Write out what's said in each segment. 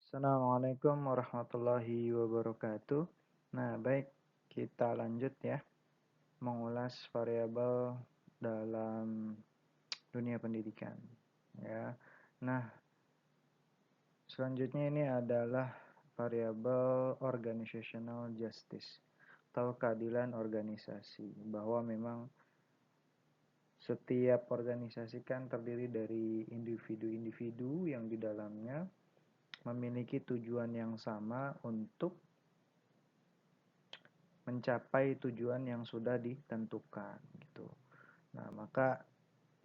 Assalamualaikum warahmatullahi wabarakatuh. Nah, baik, kita lanjut ya, mengulas variabel dalam dunia pendidikan. Ya, nah, selanjutnya ini adalah variabel organizational justice atau keadilan organisasi. Bahwa memang setiap organisasi kan terdiri dari individu-individu yang di dalamnya memiliki tujuan yang sama untuk mencapai tujuan yang sudah ditentukan gitu. Nah, maka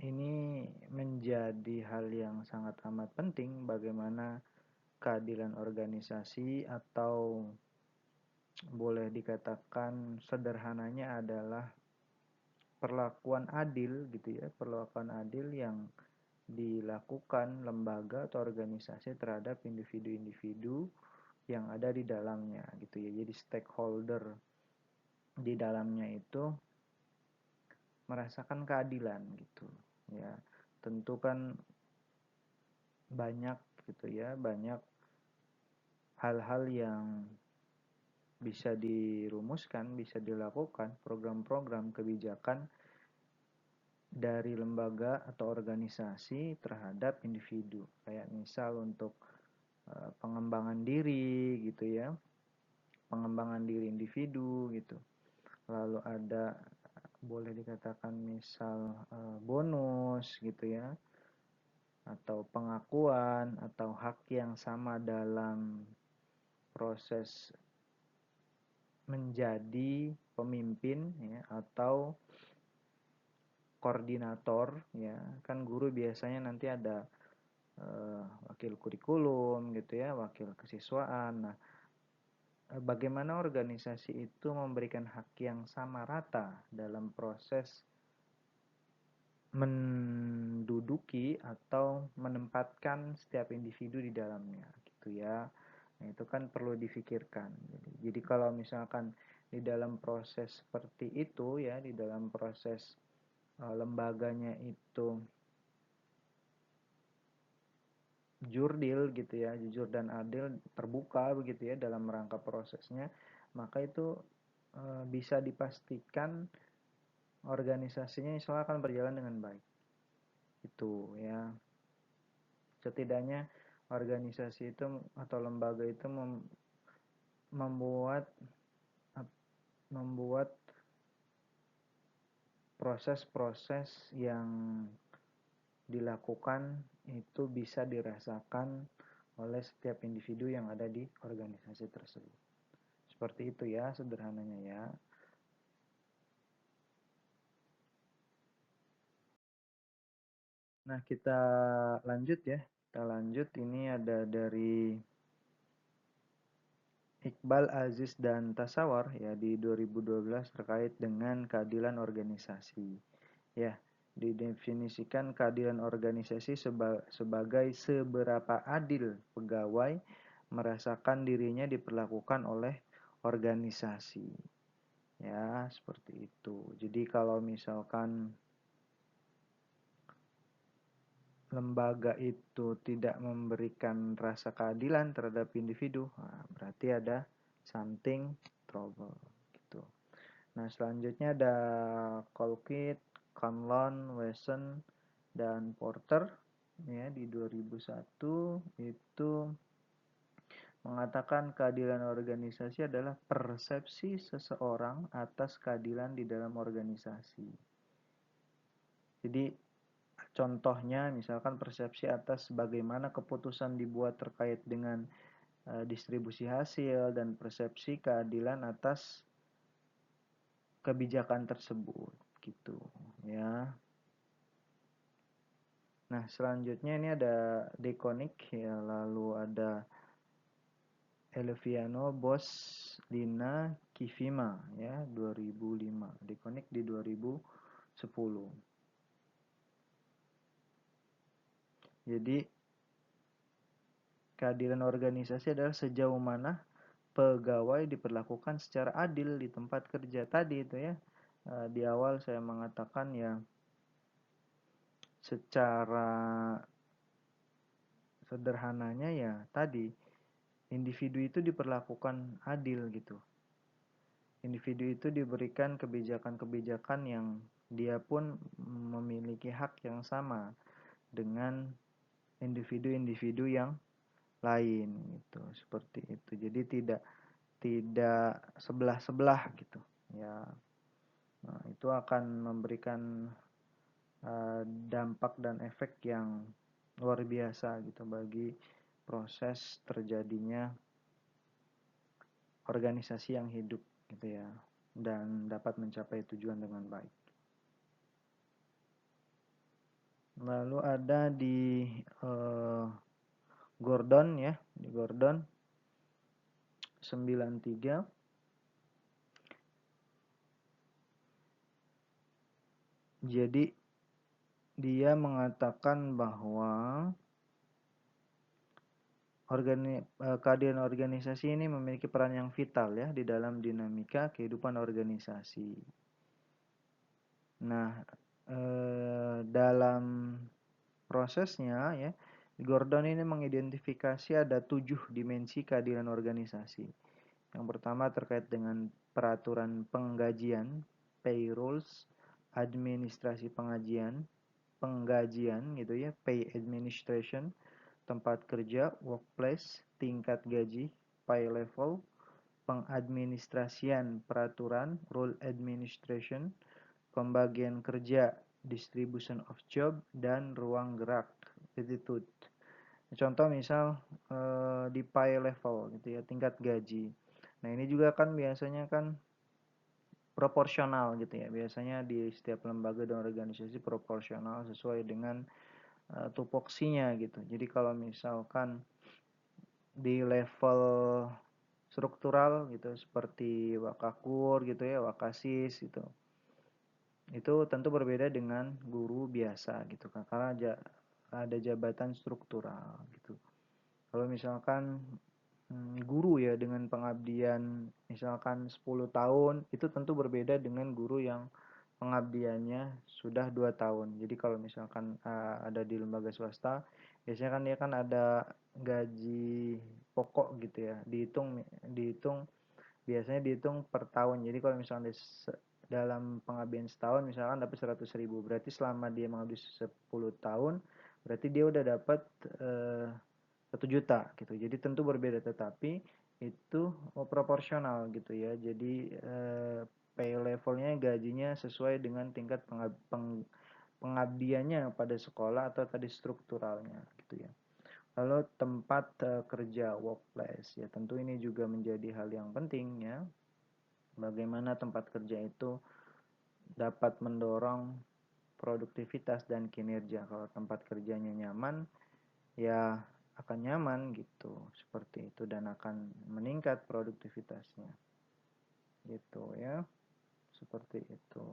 ini menjadi hal yang sangat amat penting bagaimana keadilan organisasi atau boleh dikatakan sederhananya adalah perlakuan adil gitu ya, perlakuan adil yang dilakukan lembaga atau organisasi terhadap individu-individu yang ada di dalamnya gitu ya. Jadi stakeholder di dalamnya itu merasakan keadilan gitu ya. Tentu kan banyak gitu ya, banyak hal-hal yang bisa dirumuskan, bisa dilakukan, program-program kebijakan dari lembaga atau organisasi terhadap individu. Kayak misal untuk pengembangan diri gitu ya, pengembangan diri individu gitu. Lalu ada boleh dikatakan misal bonus gitu ya, atau pengakuan atau hak yang sama dalam proses menjadi pemimpin ya, atau koordinator ya. Kan guru biasanya nanti ada wakil kurikulum gitu ya, wakil kesiswaan. Nah, bagaimana organisasi itu memberikan hak yang sama rata dalam proses menduduki atau menempatkan setiap individu di dalamnya gitu ya. Nah, itu kan perlu difikirkan. Jadi kalau misalkan di dalam proses seperti itu ya, di dalam proses lembaganya itu jurdil gitu ya, jujur dan adil, terbuka begitu ya dalam rangka prosesnya, maka itu bisa dipastikan organisasinya insya Allah akan berjalan dengan baik. Itu ya. Setidaknya organisasi itu atau lembaga itu membuat membuat proses-proses yang dilakukan itu bisa dirasakan oleh setiap individu yang ada di organisasi tersebut. Seperti itu ya sederhananya ya. Nah, kita lanjut ya. Kita lanjut, ini ada dari Iqbal Aziz dan Tasawar ya di 2012 terkait dengan keadilan organisasi. Ya, didefinisikan keadilan organisasi sebagai seberapa adil pegawai merasakan dirinya diperlakukan oleh organisasi. Ya, seperti itu. Jadi kalau misalkan lembaga itu tidak memberikan rasa keadilan terhadap individu, nah, berarti ada something trouble gitu. Nah, selanjutnya ada Colquitt, Conlon, Wesson, dan Porter ya di 2001 itu mengatakan keadilan organisasi adalah persepsi seseorang atas keadilan di dalam organisasi. Jadi contohnya misalkan persepsi atas bagaimana keputusan dibuat terkait dengan distribusi hasil dan persepsi keadilan atas kebijakan tersebut gitu ya. Nah, selanjutnya ini ada Deconic ya, lalu ada Elviano Bosch Lina Kifima ya 2005. Deconic di 2010. Jadi keadilan organisasi adalah sejauh mana pegawai diperlakukan secara adil di tempat kerja tadi itu ya. Di awal saya mengatakan ya secara sederhananya ya tadi individu itu diperlakukan adil gitu. Individu itu diberikan kebijakan-kebijakan yang dia pun memiliki hak yang sama dengan individu-individu yang lain gitu, seperti itu. Jadi tidak sebelah-sebelah gitu ya. Nah, itu akan memberikan dampak dan efek yang luar biasa gitu bagi proses terjadinya organisasi yang hidup gitu ya, dan dapat mencapai tujuan dengan baik. Lalu ada di Gordon ya, di Gordon 93. Jadi dia mengatakan bahwa keadaan organisasi ini memiliki peran yang vital ya di dalam dinamika kehidupan organisasi. Nah, dalam prosesnya ya, Gordon ini mengidentifikasi ada 7 dimensi keadilan organisasi. Yang pertama terkait dengan peraturan penggajian, payrolls, administrasi penggajian gitu ya, pay administration, tempat kerja, workplace, tingkat gaji, pay level, pengadministrasian peraturan, rule administration, pembagian kerja, distribution of job, dan ruang gerak, attitude. Contoh misal di pay level gitu ya, tingkat gaji. Nah, ini juga kan biasanya kan proporsional gitu ya. Biasanya di setiap lembaga dan organisasi proporsional sesuai dengan tupoksinya gitu. Jadi kalau misalkan di level struktural gitu seperti Wakakur gitu ya, Wakasis gitu, itu tentu berbeda dengan guru biasa gitu kan, karena ada jabatan struktural gitu. Kalau misalkan guru ya dengan pengabdian misalkan 10 tahun, itu tentu berbeda dengan guru yang pengabdiannya sudah 2 tahun. Jadi kalau misalkan ada di lembaga swasta, biasanya kan dia kan ada gaji pokok gitu ya, dihitung biasanya dihitung per tahun. Jadi kalau misalnya dalam pengabdian setahun misalkan dapat 100.000, berarti selama dia mengabdi 10 tahun berarti dia udah dapat 1 juta gitu. Jadi tentu berbeda, tetapi itu proporsional gitu ya. Jadi pay levelnya, gajinya sesuai dengan tingkat pengabdiannya pada sekolah atau tadi strukturalnya gitu ya. Lalu tempat kerja, workplace ya, tentu ini juga menjadi hal yang penting ya. Bagaimana tempat kerja itu dapat mendorong produktivitas dan kinerja. Kalau tempat kerjanya nyaman, ya akan nyaman gitu, seperti itu, dan akan meningkat produktivitasnya gitu ya, seperti itu.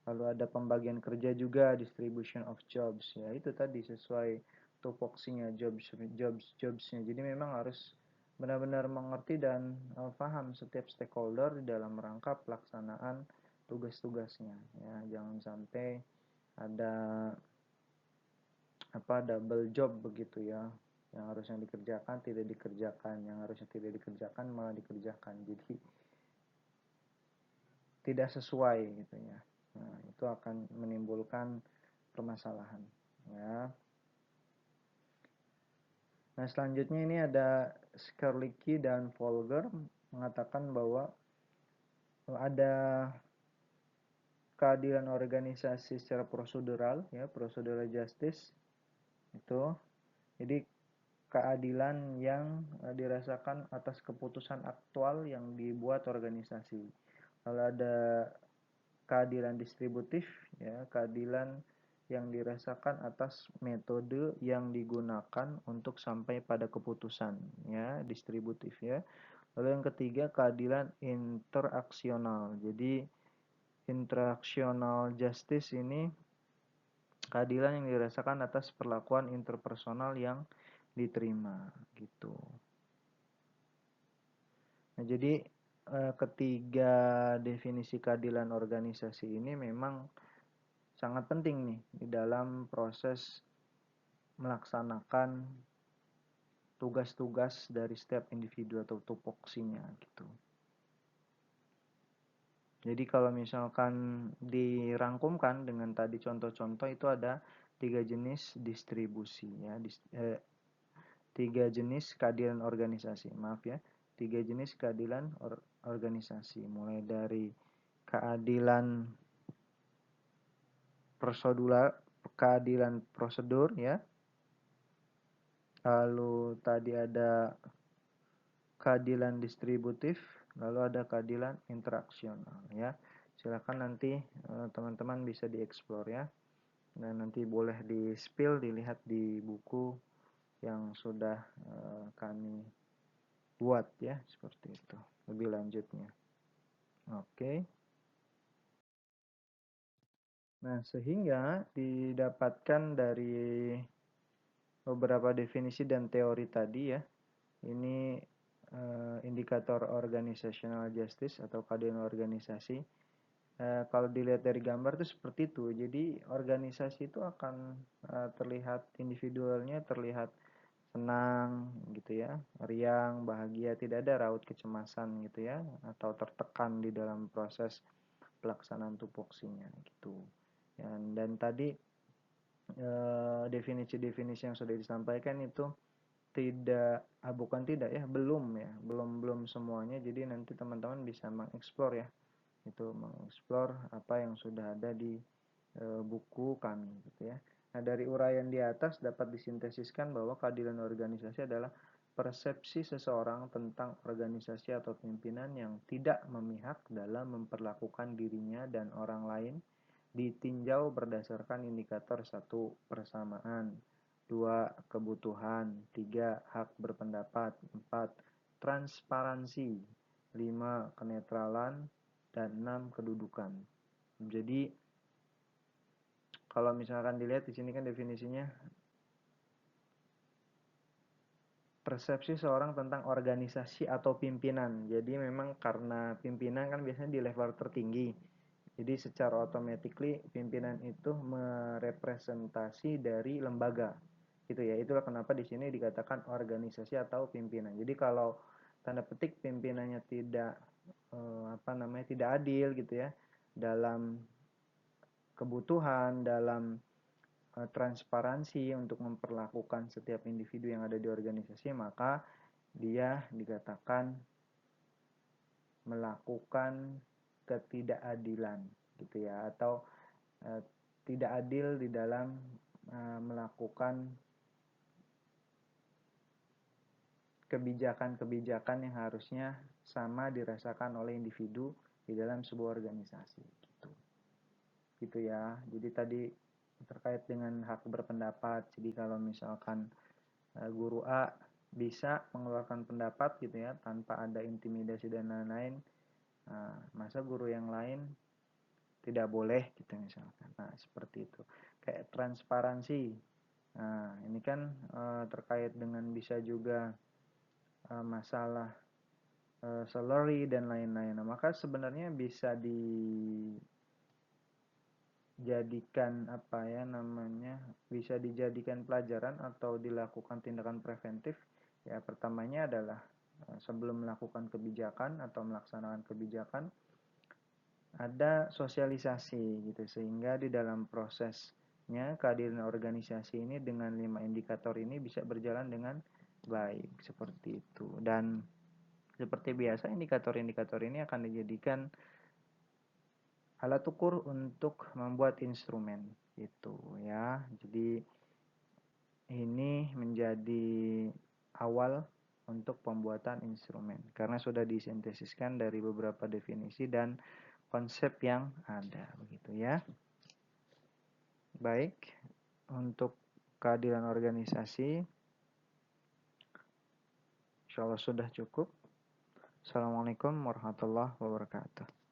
Lalu ada pembagian kerja juga, distribution of jobs ya, itu tadi sesuai tupoksinya, jobsnya. Jadi memang harus benar-benar mengerti dan paham setiap stakeholder di dalam rangka pelaksanaan tugas-tugasnya ya. Jangan sampai ada double job begitu ya, yang harusnya dikerjakan tidak dikerjakan, yang harusnya tidak dikerjakan malah dikerjakan, jadi tidak sesuai gitu ya. Nah, itu akan menimbulkan permasalahan ya. Nah, selanjutnya ini ada Skerlicki dan Volger mengatakan bahwa ada keadilan organisasi secara prosedural ya, procedural justice itu. Jadi keadilan yang dirasakan atas keputusan aktual yang dibuat organisasi. Lalu ada keadilan distributif ya, keadilan yang dirasakan atas metode yang digunakan untuk sampai pada keputusan ya, distributif ya. Lalu yang ketiga keadilan interaksional. Jadi interaksional justice ini keadilan yang dirasakan atas perlakuan interpersonal yang diterima gitu. Nah, jadi ketiga definisi keadilan organisasi ini memang sangat penting nih di dalam proses melaksanakan tugas-tugas dari setiap individu atau tupoksinya gitu. Jadi kalau misalkan dirangkumkan dengan tadi contoh-contoh itu ada 3 jenis distribusi ya, 3 jenis keadilan organisasi, maaf ya, 3 jenis keadilan organisasi, mulai dari keadilan keadilan prosedur ya, lalu tadi ada keadilan distributif, lalu ada keadilan interaksional ya. Silakan nanti teman-teman bisa dieksplor ya. Dan nanti boleh di-spill, dilihat di buku yang sudah kami buat ya, seperti itu. Lebih lanjutnya. Oke. Nah, sehingga didapatkan dari beberapa definisi dan teori tadi ya. Ini indikator organizational justice atau keadilan organisasi. Kalau dilihat dari gambar itu seperti itu. Jadi organisasi itu akan terlihat individualnya terlihat senang gitu ya, riang, bahagia, tidak ada raut kecemasan gitu ya, atau tertekan di dalam proses pelaksanaan tupoksinya gitu. Dan tadi definisi-definisi yang sudah disampaikan itu bukan tidak ya, belum semuanya. Jadi nanti teman-teman bisa mengeksplor ya, itu mengeksplor apa yang sudah ada di buku kami gitu ya. Nah, dari uraian di atas dapat disintesiskan bahwa keadilan organisasi adalah persepsi seseorang tentang organisasi atau pimpinan yang tidak memihak dalam memperlakukan dirinya dan orang lain, ditinjau berdasarkan indikator 1. Persamaan, 2. Kebutuhan, 3. Hak berpendapat, 4. Transparansi, 5. Kenetralan, dan 6. Kedudukan. Jadi kalau misalkan dilihat di sini kan definisinya persepsi seorang tentang organisasi atau pimpinan. Jadi memang karena pimpinan kan biasanya di level tertinggi. Jadi secara automatically pimpinan itu merepresentasi dari lembaga. Gitu ya. Itulah kenapa di sini dikatakan organisasi atau pimpinan. Jadi kalau tanda petik pimpinannya tidak tidak adil gitu ya dalam kebutuhan, dalam transparansi untuk memperlakukan setiap individu yang ada di organisasi, maka dia dikatakan melakukan ketidakadilan gitu ya, atau tidak adil di dalam melakukan kebijakan-kebijakan yang harusnya sama dirasakan oleh individu di dalam sebuah organisasi gitu ya. Jadi tadi terkait dengan hak berpendapat, jadi kalau misalkan guru A bisa mengeluarkan pendapat gitu ya tanpa ada intimidasi dan lain-lain, masa guru yang lain tidak boleh gitu misalkan. Nah seperti itu. Kayak transparansi, nah ini kan terkait dengan bisa juga masalah salary dan lain-lain. Nah, maka sebenarnya bisa dijadikan bisa dijadikan pelajaran atau dilakukan tindakan preventif ya. Pertamanya adalah sebelum melakukan kebijakan atau melaksanakan kebijakan ada sosialisasi gitu, sehingga di dalam prosesnya keadilan organisasi ini dengan 5 indikator ini bisa berjalan dengan baik seperti itu. Dan seperti biasa indikator-indikator ini akan dijadikan alat ukur untuk membuat instrumen gitu ya. Jadi ini menjadi awal untuk pembuatan instrumen karena sudah disintesiskan dari beberapa definisi dan konsep yang ada begitu ya. Baik, untuk keadilan organisasi insyaallah sudah cukup. Assalamualaikum warahmatullahi wabarakatuh.